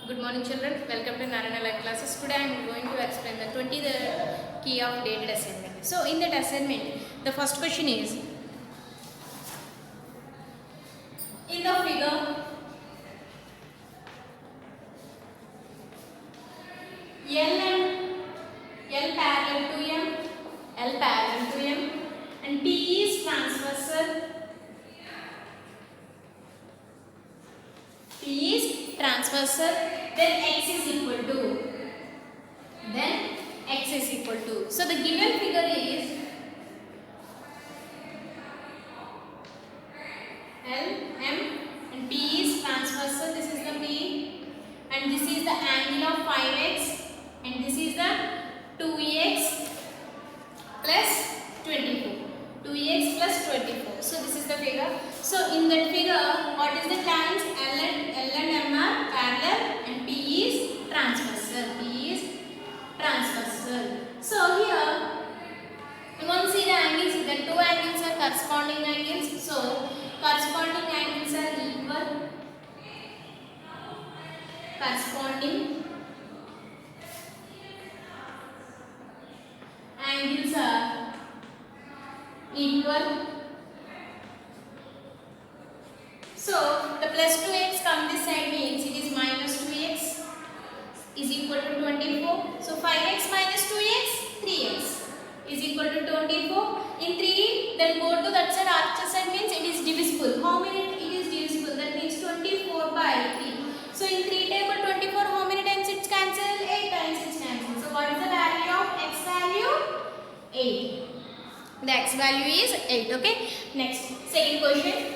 Good morning children, welcome to Narayana Live Classes. Today I am going to explain the 20th key of dated assignment. So in that assignment, the first question is, in the figure, L parallel to M and P is transversal, then X is equal to. So the given figure is L, M and P is transversal, this is the P and this is the angle of 5x and this is the 2x plus 24. 2x plus 24. So this is the figure. So in that figure, what is the lines? L and M are parallel and P is transversal. So here you want to see the angles. The two angles are corresponding angles. So corresponding angles are equal. Corresponding angles are equal. So the plus 2x come this side means it is minus 2x is equal to 24. So 5x minus 2x, 3x is equal to 24. In 3, then go to that side, archer side means it is divisible. How many it is divisible? That means 24 by 3. So in 3 table 24, how many times it's cancelled? 8 times it's cancelled. So what is the value of x value? 8. The x value is 8. Okay. Next, second question.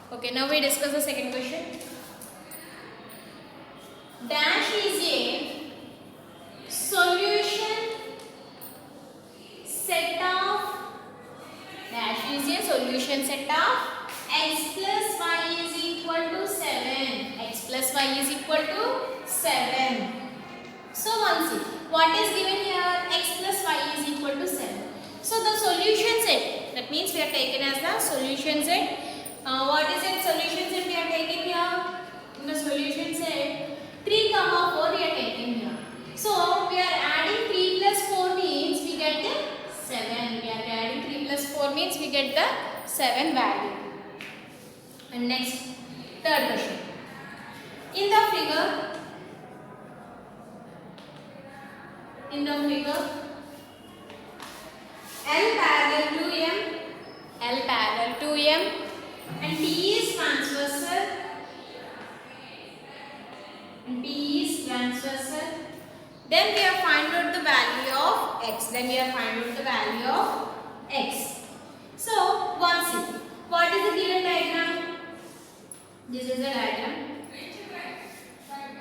Okay, now we discuss the second question. Dash is a solution set of x plus y is equal to 7. X plus y is equal to 7. So once see, what is given here? X plus y is equal to 7. So the solution set, that means we are taken as the solution set. What is it? Solution set we are taking here. In the solution set, 3, 4 we are taking here. So we are adding 3 plus 4 means we get the 7. We are adding 3 plus 4 means we get the 7 value. And next, third question. In the figure, L parallel to M and P is transversal then we have find out the value of x. So once see, what is the given diagram? This is the diagram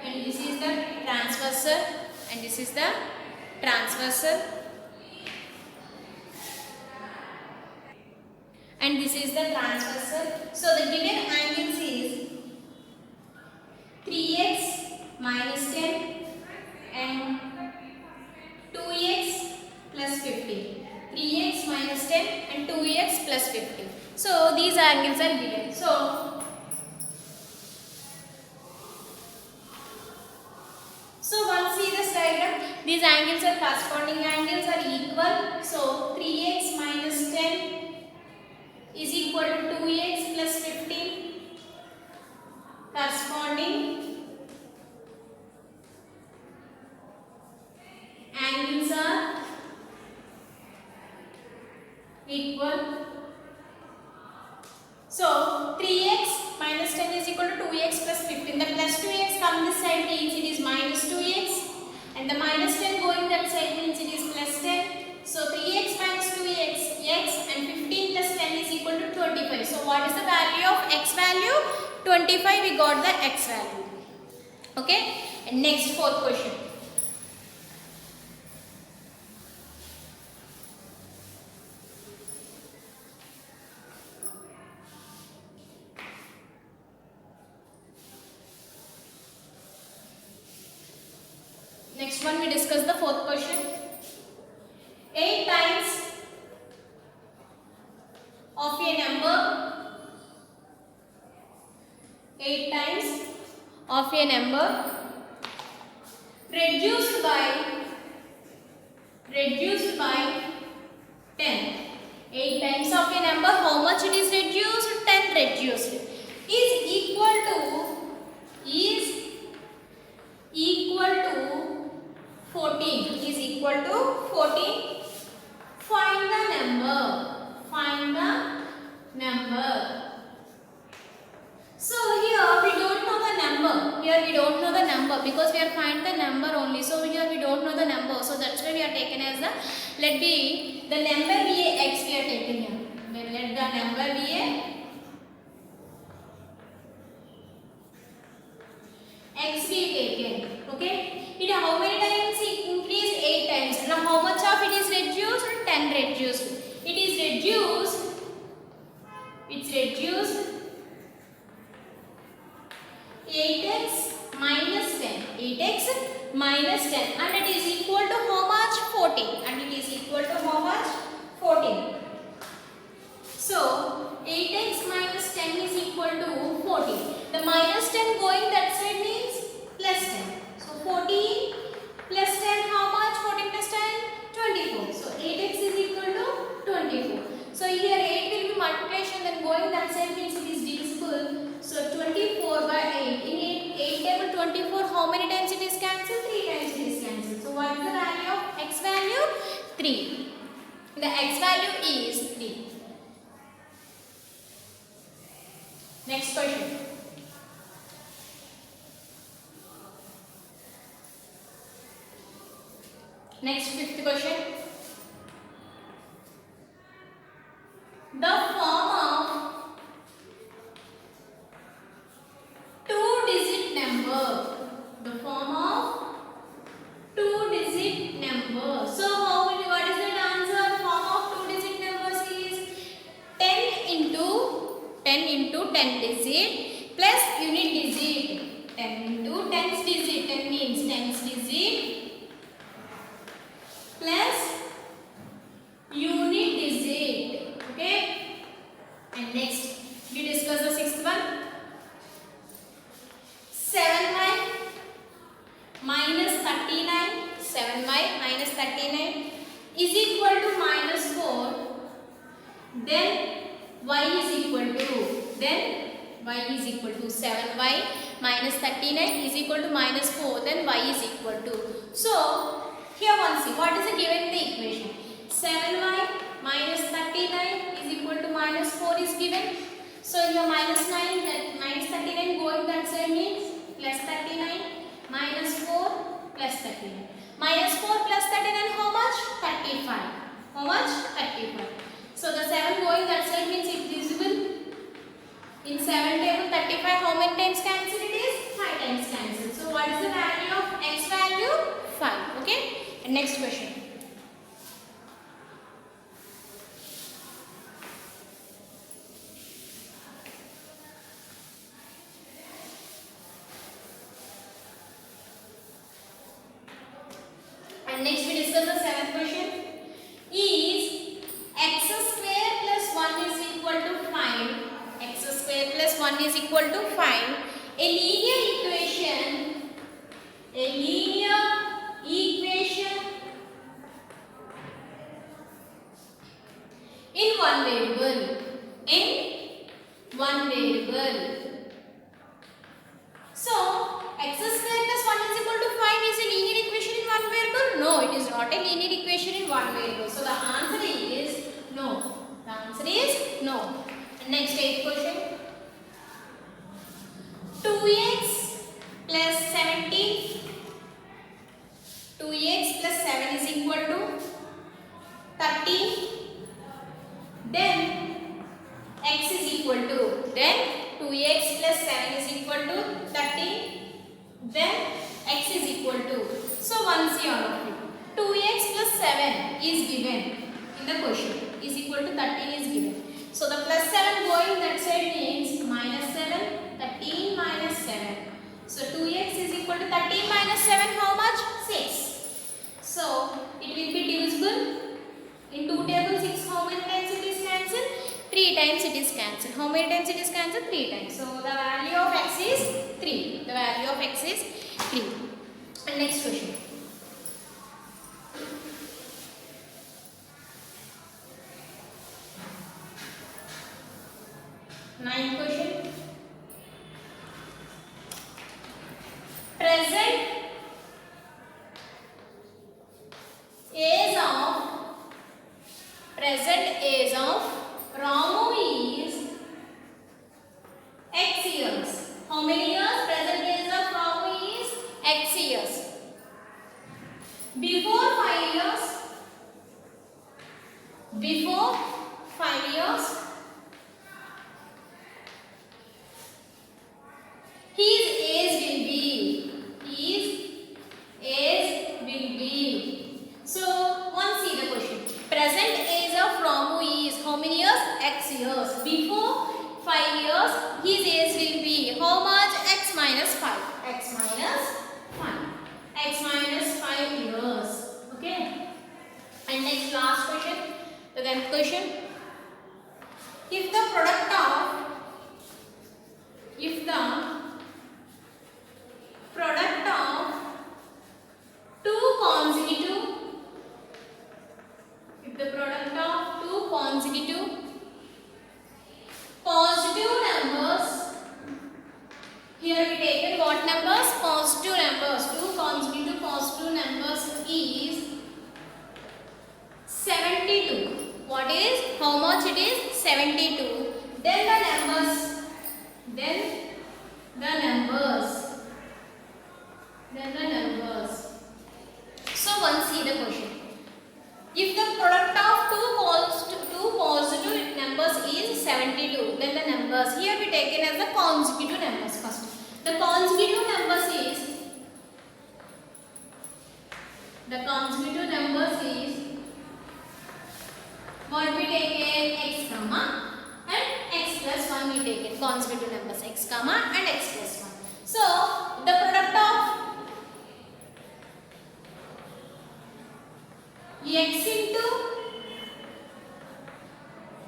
and this is the transversal and this is the transversal and this is the transversal. So the given angles is 3x minus 10 and 2x plus 50. 3x minus 10 and 2x plus 50. So these angles are given. So once see this diagram, these angles are corresponding angles are equal. So 3x minus 10 is equal to 2x plus 15. Corresponding angles are equal. So 3x minus 10 is equal to 2x plus 15. The plus 2x come this side means it is minus 2x and the minus 10 going that side means it is plus 10. So 3x minus 2x, x and 15 plus 10 is equal to 25. So what is the value of x value? 25, we got the x value. Okay. And next, fourth question. Next one we discuss the fourth question. 8 times of a number, 8 times of a number reduced by 10. 8 times of a number, how much it is reduced? 10 reduced is equal to 14. Is equal to 14. Find the number. Find the number. So here we don't know the number. Here we don't know the number because we are find the number only. So here we don't know the number. So that's why we are taken as the, let be the number be a x we are taken here. Let the number be a x be taken. Okay. It how many times it increased? 8 times. Now how much of it is reduced? 10 reduced. It is reduced. It's reduced 8x minus 10. 8x minus 10 and it is equal to how much? 14. And it is equal to how much? 14. So 8x minus 10 is equal to 14. The minus 10 going that side means plus 10. So 14 plus 10 how much? 14 plus 10? 24. So 8x is equal to 24. So here 8 will be multiplication, then going that side means it is divisible. So 24 by 8. In 8 table 24 how many times it is cancelled? 3 times it is cancelled. So what is the value of x value? 3. The x value is 3. Next question. Next fifth question. The form of 2-digit number. The form of 2-digit number. So how will, what is the answer? Form of 2-digit numbers is 10 into 10 digit plus unit digit. 10 into 10 digit. 10 means 10 digit plus unit digit. Okay. And next we discuss the sixth one. 7y minus 39. 7y minus 39 is equal to minus 4. Then y is equal to, then y is equal to 7y minus 39 is equal to minus 4. Then y is equal to. So here one see what is given in the equation. 7y minus 39 is equal to minus 4 is given. So here minus 9, that minus 39 going that side means plus 39 minus 4 plus 39. Minus 4 plus 39 how much? 35. How much? 35. So the 7 going that side means it is divisible. In 7 table 35 how many times cancelled it is? 5 times cancelled. So what is the value of x value? 5. Okay. And next question. And next we discuss the seventh question. Is x square plus 1 is equal to 5. X square plus 1 is equal to 5. A linear equation. A linear equation in one variable. In one variable. So x square plus 1 is equal to 5 is a linear equation in one variable? No, it is not a linear equation in one variable. So the answer is no. The answer is no. And next eighth question. 2x plus 17. 2x plus 7 is equal to 13. Then x is equal to, then 2x plus 7 is equal to 13. Then x is equal to, so one see all of it. 2x plus 7 is given in the question, is equal to 13 is given. So the plus 7 going that side means minus 7, 13 minus 7. So 2x is equal to 13 minus 7 how much? 6. How many times it is cancelled? 3 times. So the value of x is 3. The value of x is 3. And next question. Ninth question. Present age of Ramu is x years. How many years? Present age of Ramu is x years. Before 5 years. Before 5 years. His age will be. So, once see the question. Present age of Ramu is how many years? X years. Before 5 years, his age will be how much? X minus 5. X minus 5. X minus 5 years. Okay. And next last question. The 10th question. If the product of two consecutive positive numbers, here we taken what numbers? Positive numbers. Two consecutive positive numbers is 72. What is? How much it is? 72. Then the numbers. So once see the question. If the product of two positive numbers is 72, then the numbers here we taken as the consecutive numbers first. The consecutive numbers is what we taken? X comma and x plus 1 we taken consecutive numbers x comma and x plus 1. So the product of x into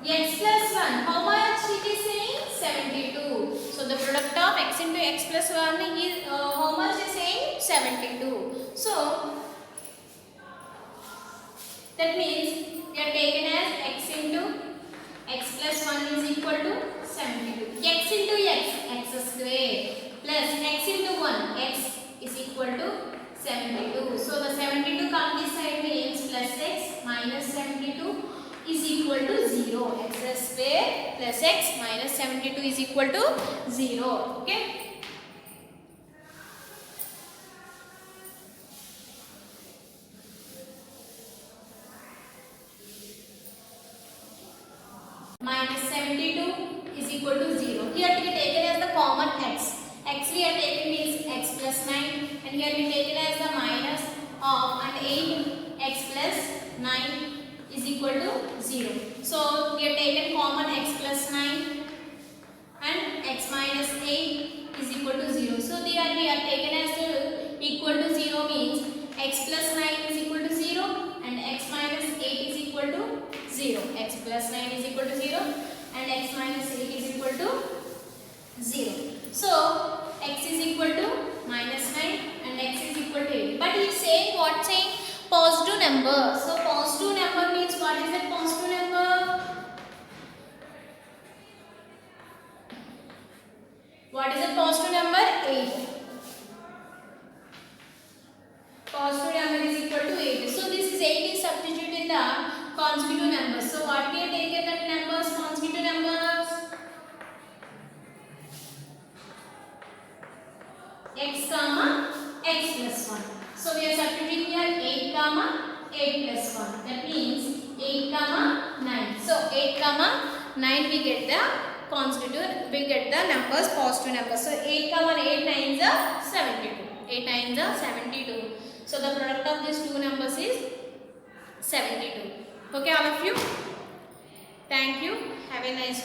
x plus 1, how much it is saying? 72. So the product of x into x plus 1 is how much is saying? 72. So that means we are taken as x into x plus 1 is equal to 72. X into x square plus x into 1, x is equal to 72. So the 72 come this side means plus x minus 72 is equal to 0. X square plus x minus 72 is equal to 0. Okay. Minus 72 is equal to 0. Here we taken as the common x. X we are taking is x plus 9 and here we taken as the minus of and 8 x plus 9 is equal to 0. So we are taken common x plus 9 and x minus 8 is equal to 0. So there we are taken as equal to 0 means x plus 9 is equal to 0 and x minus 8 is equal to 0. X plus 9 is equal to 0 and x minus 8 is equal to 0. So x is equal to minus 9 and x is equal to 8. But it's saying what? Saying positive number. So positive number means what is that positive number? What is the positive number? 8. Positive number is equal to 8. So this is 8 is substituted in the consecutive numbers. So what we have taken that numbers, consecutive numbers? X comma x plus 1. So we are substituting here 8 comma 8 plus 1. That means 8 comma 9. So 8 comma 9 we get the consecutive, we get the numbers, positive numbers. So 8 comma 8 9s are 72. 8 9s are 72. So the product of these two numbers is 72. Okay, all of you. Thank you. Have a nice day.